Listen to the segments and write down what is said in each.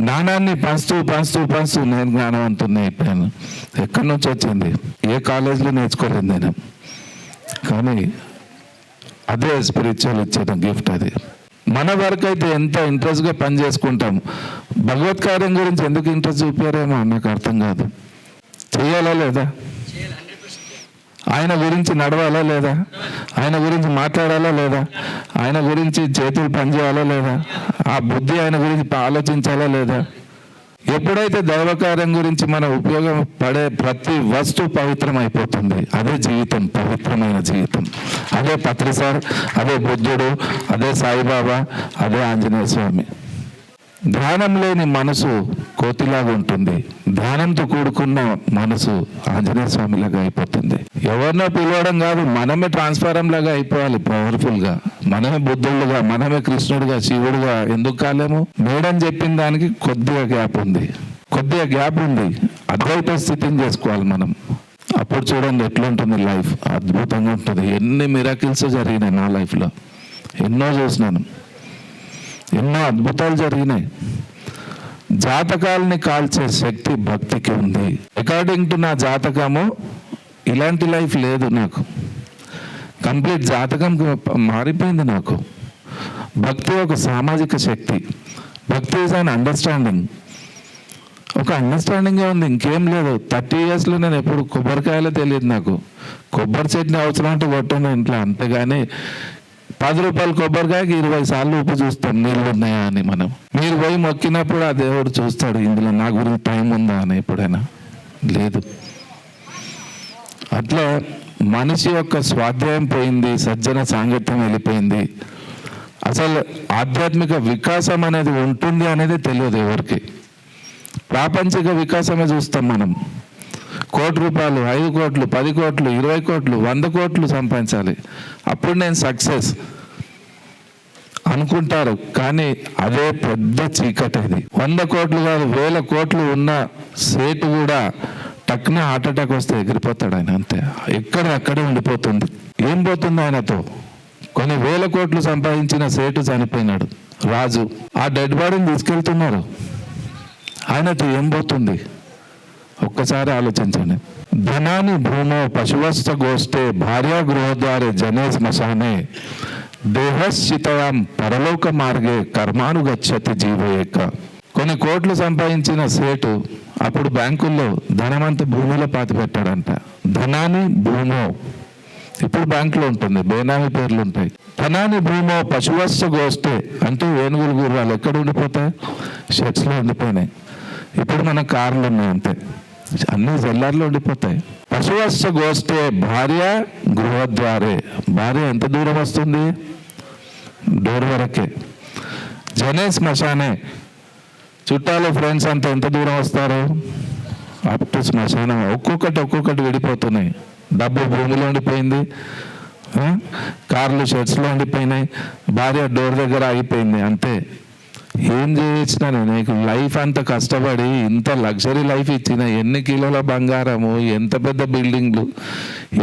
జ్ఞానాన్ని పంచుతూ పంచుతూ పంచుతూ నేను జ్ఞానవంతుని అయిపోయాను. ఎక్కడి నుంచి వచ్చింది? ఏ కాలేజీలో నేర్చుకోలేదు నేను. కానీ అదే స్పిరిచువల్ ఇచ్చిన గిఫ్ట్ అది. మన వరకు అయితే ఎంత ఇంట్రెస్ట్గా పని చేసుకుంటాం. భగవత్ కార్యం గురించి ఎందుకు ఇంట్రెస్ట్ చూపారేమో నాకు అర్థం కాదు. చేయాలా లేదా? ఆయన గురించి నడవాలా లేదా? ఆయన గురించి మాట్లాడాలా లేదా? ఆయన గురించి చేతులు పనిచేయాలా లేదా? ఆ బుద్ధి ఆయన గురించి ఆలోచించాలా లేదా? ఎప్పుడైతే దైవకార్యం గురించి మన ఉపయోగం పడే ప్రతి వస్తువు పవిత్రం అయిపోతుంది. అదే జీవితం, పవిత్రమైన జీవితం. అదే పత్రిసార్, అదే బుద్ధుడు, అదే సాయిబాబా, అదే ఆంజనేయ స్వామి. ధ్యానం లేని మనసు కోతిలాగా ఉంటుంది. ధ్యానంతో కూడుకున్న మనసు ఆంజనేయ స్వామిలాగా అయిపోతుంది. ఎవరినో పిలవడం కాదు, మనమే ట్రాన్స్ఫారం లాగా అయిపోవాలి. పవర్ఫుల్గా మనమే బుద్ధుడుగా, మనమే కృష్ణుడుగా, శివుడుగా ఎందుకు కాలేము? మేడం చెప్పిన దానికి కొద్దిగా గ్యాప్ ఉంది. అద్వైత స్థితిని చేసుకోవాలి మనం. అప్పుడు చూడండి ఎట్లుంటుంది లైఫ్. అద్భుతంగా ఉంటుంది. ఎన్ని మిరాకిల్స్ జరిగినాయి నా లైఫ్లో, ఎన్నో చూసినాను, ఎన్నో అద్భుతాలు జరిగినాయి. జాతకాలని కాల్చే శక్తి భక్తికి ఉంది. అకార్డింగ్ టు నా జాతకము ఇలాంటి లైఫ్ లేదు నాకు. కంప్లీట్ జాతకం మారిపోయింది నాకు. భక్తి ఒక సామాజిక శక్తి. భక్తి ఈజ్ అన్ అండర్స్టాండింగ్. ఒక అండర్స్టాండింగే ఉంది, ఇంకేం లేదు. 30 yearsలో నేను ఎప్పుడు కొబ్బరికాయలో తెలియదు నాకు. కొబ్బరి చట్నీ అవసరం అంటే కొట్టాను ఇంట్లో, అంతేగాని 10 రూపాయల కొబ్బరికాయకి 20 సార్లు ఉప్పు చూస్తాం నీళ్ళు ఉన్నాయా అని. మనం మీరు పోయి మొక్కినప్పుడు ఆ దేవుడు చూస్తాడు ఇందులో నా గురించి టైం ఉందా అని. ఎప్పుడైనా లేదు. అట్లా మనిషి యొక్క స్వాధ్యాయం పోయింది, సజ్జన సాంగత్యం వెళ్ళిపోయింది. అసలు ఆధ్యాత్మిక వికాసం అనేది ఉంటుంది అనేది తెలియదు ఎవరికి. ప్రాపంచిక వికాసమే చూస్తాం మనం. 1 కోటి రూపాయలు, 5 కోట్లు, 10 కోట్లు, 20 కోట్లు, 100 కోట్లు సంపాదించాలి, అప్పుడు నేను సక్సెస్ అనుకుంటారు. కానీ అదే పెద్ద చీకటి. అది 100 కోట్లు కాదు, 1000 కోట్లు ఉన్న సేటు కూడా టక్న హార్ట్ అటాక్ వస్తే ఎగిరిపోతాడు ఆయన. అంతే, అక్కడే ఉండిపోతుంది. ఏం పోతుంది ఆయనతో? కొన్ని 1000 కోట్లు సంపాదించిన సేటు చనిపోయినాడు, రాజు. ఆ డెడ్ బాడీని తీసుకెళ్తున్నారు. ఆయనతో ఏం పోతుంది? ఒక్కసారి ఆలోచించండి. ధనాని భూమో పశువస్థ గోష్ఠే భార్యా గృహద్వారే జనే శ్మశానే దేహశ్చితయాం పరలోక మార్గే కర్మానుగచ్చతి జీవయేక. కొన్ని కోట్లు సంపాదించిన సేటు అప్పుడు బ్యాంకుల్లో ధనమంతా భూమిలో పాతి పెట్టాడంట. ధనాని భూమో ఇప్పుడు బ్యాంకులో ఉంటుంది, బేనామీ పేర్లు ఉంటాయి. ధనాని భూమో పశువస్థ గోష్ఠే అంటే ఏనుగులు గుర్రాలు ఎక్కడ ఉండిపోతాయి? షెడ్స్లో ఉండిపోయినాయి. ఇప్పుడు మన కార్లు ఉన్నాయి, అంతే, అన్ని జల్లార్లో ఉండిపోతాయి. పశువస్థ గోష్ఠే భార్య గృహద్వారే. భార్య ఎంత దూరం వస్తుంది? డోర్ వరకే. జనే శ్మశానే. చుట్టాలు ఫ్రెండ్స్ అంతా ఎంత దూరం వస్తారు? అప్ టు శ్మశానం. ఒక్కొక్కటి విడిపోతున్నాయి. డబ్బు భూమిలో ఉండిపోయింది, కార్లు షెడ్స్లో ఉండిపోయినాయి, భార్య డోర్ దగ్గర ఆగిపోయింది, అంతే. ఏం చేయించిన నీకు లైఫ్ అంత కష్టపడి ఇంత లగ్జరీ లైఫ్ ఇచ్చిన, ఎన్ని కిలోల బంగారము, ఎంత పెద్ద బిల్డింగ్లు,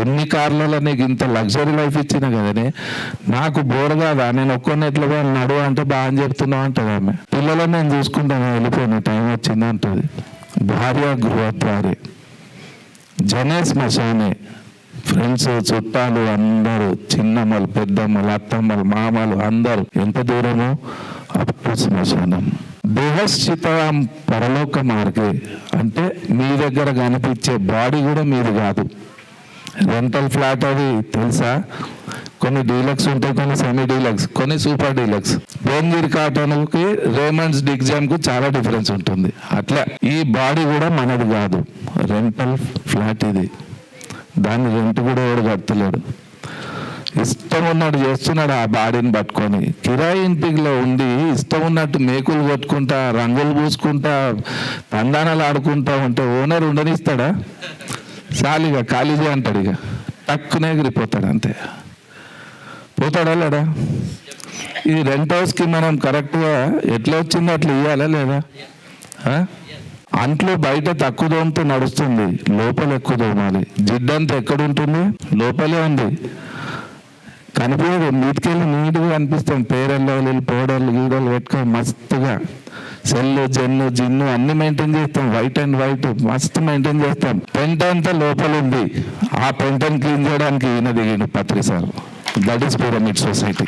ఎన్ని కార్లలో నీకు ఇంత లగ్జరీ లైఫ్ ఇచ్చిన కదనే, నాకు బోర్ కాదా? నేను ఒక్కొని ఎట్లా నడువు అంటే బాగా అని చెప్తున్నావు అంటది ఆమె. పిల్లలను నేను చూసుకుంటాను, వెళ్ళిపోయిన టైం వచ్చింది అంటది. భార్య గృహద్వారే జనే శ్మశానే. ఫ్రెండ్స్, చుట్టాలు అందరూ, చిన్నమ్మలు, పెద్దమ్మలు, అత్తమ్మలు, మామలు అందరూ ఎంత దూరము? అప్ టు శ్మశానం. దేహశ్చితం పరలోక మార్గే అంటే మీ దగ్గర కనిపించే బాడీ కూడా మీది కాదు. రెంటల్ ఫ్లాట్ అది తెలుసా? కొన్ని డీలక్స్ ఉంటాయి, కొన్ని సెమీ డీలక్స్, కొన్ని సూపర్ డీలక్స్. భువనగిరి కాటన్కి రేమండ్స్ డిగ్జామ్కు చాలా డిఫరెన్స్ ఉంటుంది. అట్లా ఈ బాడీ కూడా మనది కాదు, రెంటల్ ఫ్లాట్ ఇది. దాన్ని రెంట్ కూడా ఎవడు కట్టలేడు. ఇష్టం ఉన్నట్టు చేస్తున్నాడు ఆ బాడీని పట్టుకొని. కిరాయి ఇంటిలో ఉండి ఇష్టం ఉన్నట్టు మేకులు కొట్టుకుంటా, రంగులు పూసుకుంటా, తందానాలు ఆడుకుంటా ఉంటే ఓనర్ ఉండనిస్తాడా? సాలిగా ఖాళీగా అంటాడు, ఇక టక్కునే ఎగిరిపోతాడు, అంతే. పోతాడా లేడా? ఈ రెంట్ హౌస్కి మనం కరెక్ట్గా ఎట్లా వచ్చిందో అట్లా ఇవ్వాలా లేదా? అంట్లో బయట తక్కువ దోమతో నడుస్తుంది, లోపల ఎక్కువ దోమాలి. జిడ్డంతా ఎక్కడుంటుంది? లోపలే ఉంది, కనిపించదు. నీటికెళ్ళి నీట్గా కనిపిస్తాం. పేరెల్లో పౌడర్లు గీడలు పెట్టుకొని మస్తుగా సెల్లు జెన్ను జిన్ను అన్ని మెయింటైన్ చేస్తాం, వైట్ అండ్ వైట్ మస్తు మెయింటైన్ చేస్తాం. పెంట అంతా లోపల ఉంది, ఆ పెంటను క్లీన్ చేయడానికి ఈయన దిగిండు Patri sir. That is pyramid society.